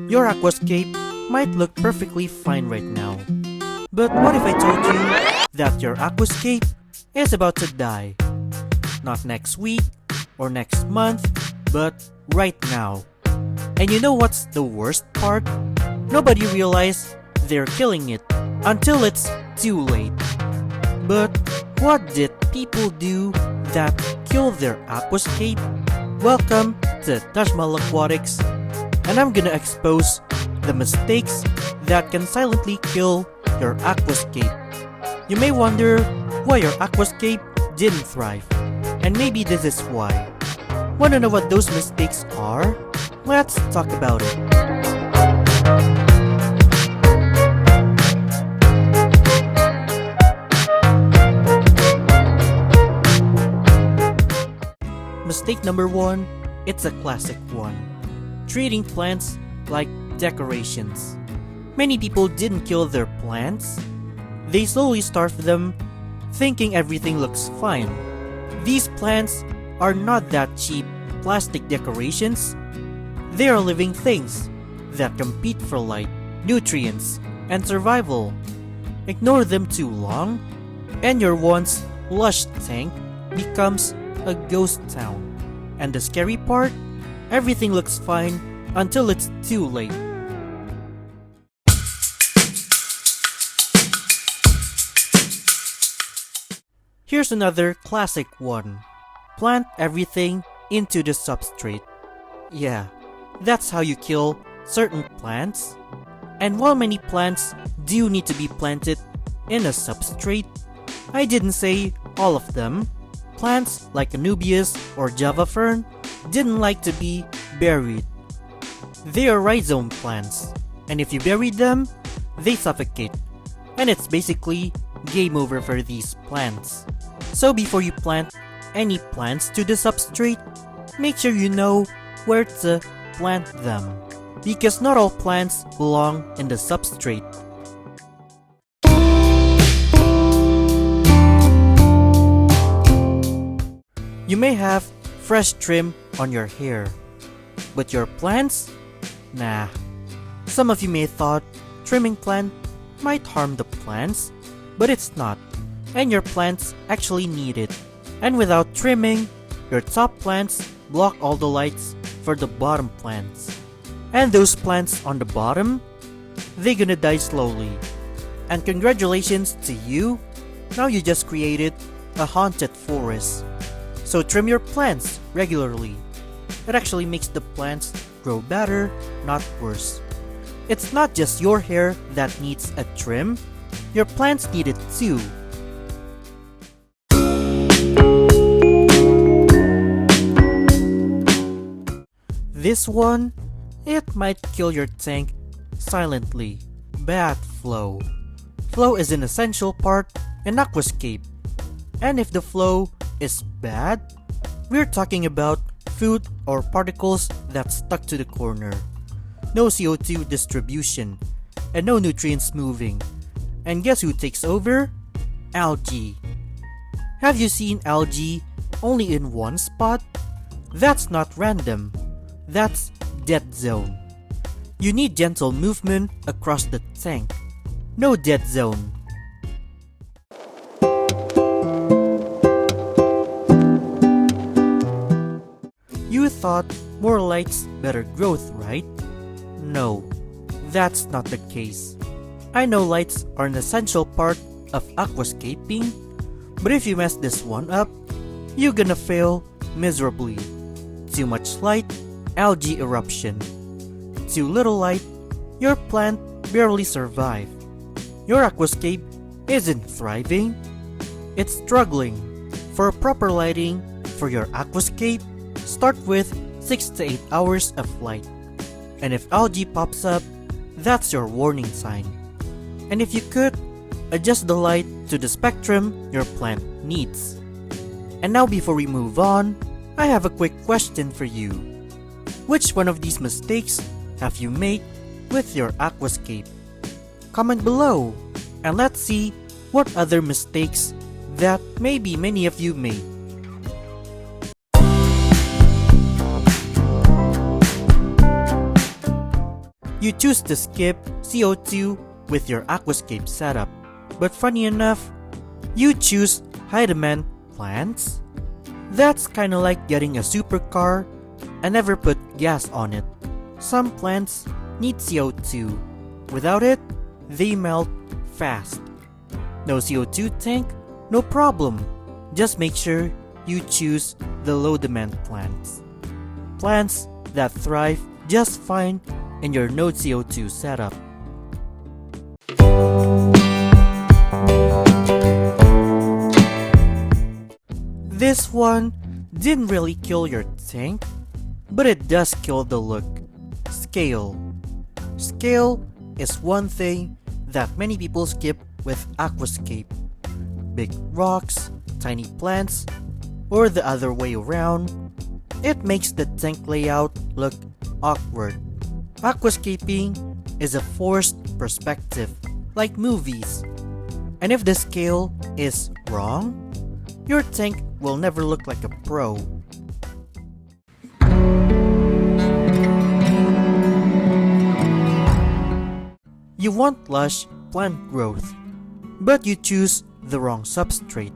Your aquascape might look perfectly fine right now. But what if I told you that your aquascape is about to die? Not next week or next month, but right now. And you know what's the worst part? Nobody realizes they're killing it until it's too late. But what did people do that kill their aquascape? Welcome to Tajmal Aquatics, and I'm gonna expose the mistakes that can silently kill your aquascape. You may wonder why your aquascape didn't thrive, and maybe this is why. Wanna know what those mistakes are? Let's talk about it. Mistake number 1, it's a classic one. Treating plants like decorations. Many people didn't kill their plants. They slowly starved them, thinking everything looks fine. These plants are not that cheap plastic decorations. They are living things that compete for light, nutrients, and survival. Ignore them too long, and your once lush tank becomes a ghost town. And the scary part? Everything looks fine until it's too late. Here's another classic one. Plant everything into the substrate. Yeah, that's how you kill certain plants. And while many plants do need to be planted in a substrate, I didn't say all of them. Plants like Anubias or Java fern didn't like to be buried. They are rhizome plants, and if you bury them, they suffocate, and it's basically game over for these plants. So before you plant any plants to the substrate, make sure you know where to plant them, because not all plants belong in the substrate. You may have fresh trim on your hair, but your plants? Nah. Some of you may thought trimming plant might harm the plants, but it's not, and your plants actually need it. And without trimming, your top plants block all the lights for the bottom plants. And those plants on the bottom, they're gonna die slowly. And congratulations to you, now you just created a haunted forest. So trim your plants regularly. It actually makes the plants grow better, not worse. It's not just your hair that needs a trim, your plants need it too. This one, it might kill your tank silently. Bad flow. Flow is an essential part in Aquascape. And if the flow is bad, we're talking about food or particles that stuck to the corner. No CO2 distribution, and no nutrients moving. And guess who takes over? Algae. Have you seen algae only in one spot? That's not random. That's dead zone. You need gentle movement across the tank. No dead zone. You thought more lights, better growth, right? No, that's not the case. I know lights are an essential part of aquascaping, but if you mess this one up, you're gonna fail miserably. Too much light, algae eruption. Too little light, your plant barely survive. Your aquascape isn't thriving, it's struggling. For proper lighting for your aquascape, start with 6 to 8 hours of light. And if algae pops up, that's your warning sign. And if you could, adjust the light to the spectrum your plant needs. And now before we move on, I have a quick question for you. Which one of these mistakes have you made with your aquascape? Comment below, and let's see what other mistakes that maybe many of you made. You choose to skip CO2 with your Aquascape setup. But funny enough, you choose high demand plants? That's kinda like getting a supercar and never put gas on it. Some plants need CO2. Without it, they melt fast. No CO2 tank? No problem. Just make sure you choose the low demand plants. Plants that thrive just fine in your no CO2 setup. This one didn't really kill your tank, but it does kill the look. Scale. Scale is one thing that many people skip with Aquascape. Big rocks, tiny plants, or the other way around. It makes the tank layout look awkward. Aquascaping is a forced perspective, like movies. And if the scale is wrong, your tank will never look like a pro. You want lush plant growth, but you choose the wrong substrate.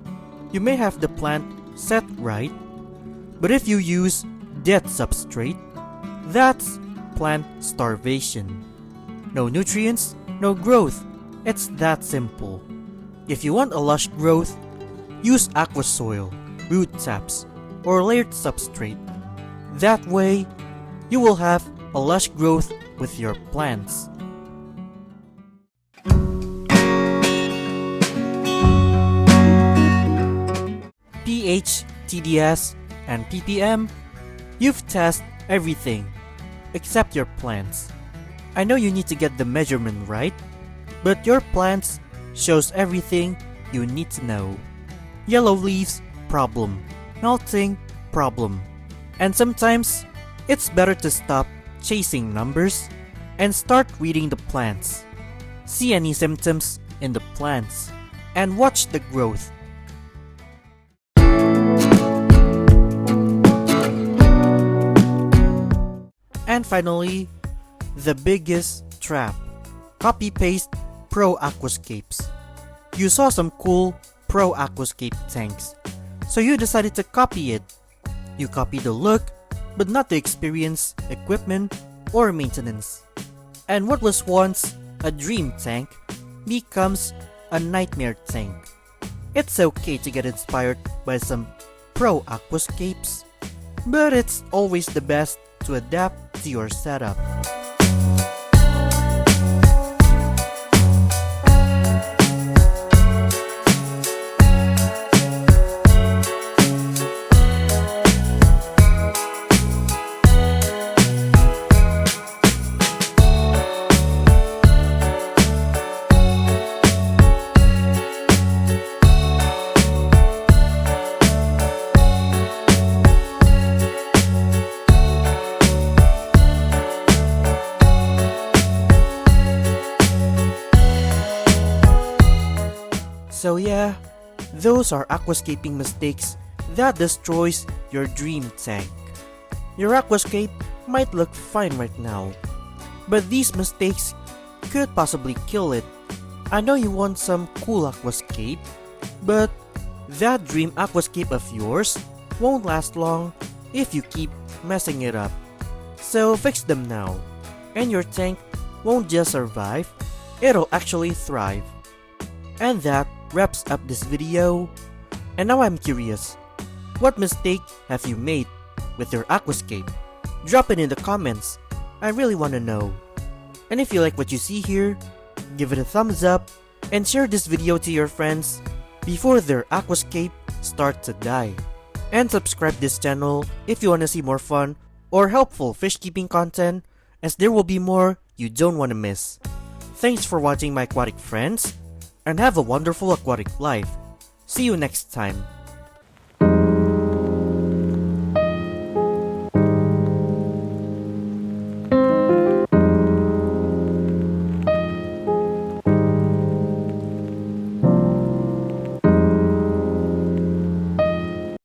You may have the plant set right, but if you use dead substrate, that's plant starvation. No nutrients, no growth. It's that simple. If you want a lush growth, use aqua soil, root taps, or layered substrate. That way, you will have a lush growth with your plants. pH, TDS, and ppm, you've tested everything except your plants. I know you need to get the measurement right, but your plants shows everything you need to know. Yellow leaves, problem. Melting, problem. And sometimes, it's better to stop chasing numbers and start reading the plants. See any symptoms in the plants and watch the growth. And finally, the biggest trap. Copy-paste Pro Aquascapes. You saw some cool Pro Aquascape tanks, so you decided to copy it. You copy the look, but not the experience, equipment, or maintenance. And what was once a dream tank becomes a nightmare tank. It's okay to get inspired by some Pro Aquascapes, but it's always the best to adapt to your setup. So yeah, those are aquascaping mistakes that destroys your dream tank. Your aquascape might look fine right now, but these mistakes could possibly kill it. I know you want some cool aquascape, but that dream aquascape of yours won't last long if you keep messing it up. So fix them now, and your tank won't just survive, it'll actually thrive. And that wraps up this video. And now I'm curious, what mistake have you made with your aquascape? Drop it in the comments, I really want to know. And if you like what you see here, give it a thumbs up and share this video to your friends before their aquascape start to die. And subscribe this channel if you want to see more fun or helpful fish keeping content, as there will be more you don't want to miss. Thanks for watching my aquatic friends, and have a wonderful aquatic life. See you next time.